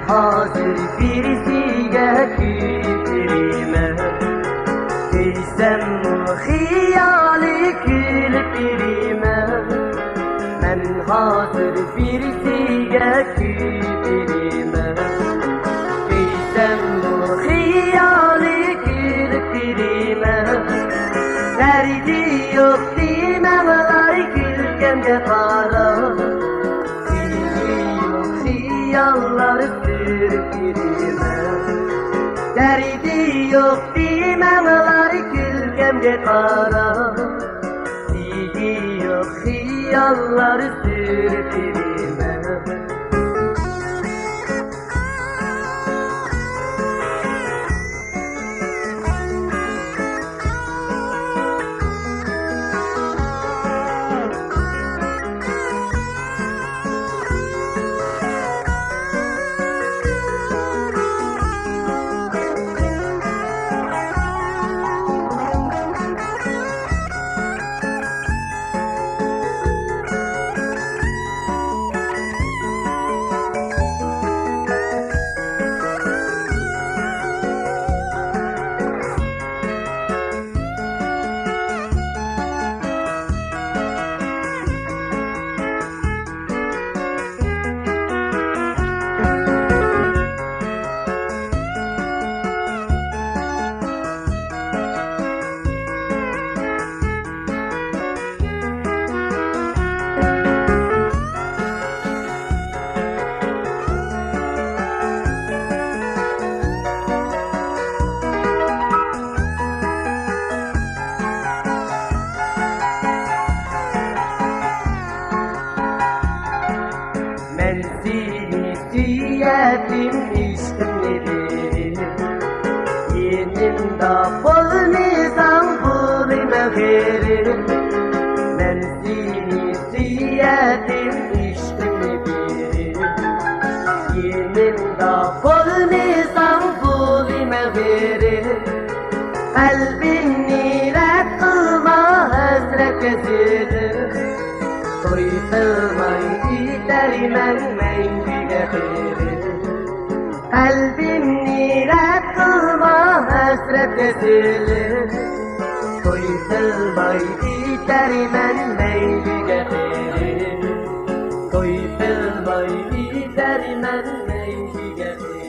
hazır birisiga kuydirime Deysem hiyali kulib berime Men hazır birisiga kuydirime Deysem hiyali kulib berime Derdi yok demem alay gülgemde para Yalları sürgürüme Derdi yok demem alay gülgemde para Dili yok hiyalları sürgürüme Ben seni süyedim işkimle verir Yenimde bulmazsam bulma verir Ben seni süyedim işkimle verir Yenimde bulmazsam bulma verir Kalbini red kılma hasret kesildir Toytılmay giderimem mengüge verir Kalbimni red kılma hasret kesilir Toytılmay giderimem mengüge verir Toytılmay giderimem mengüge verir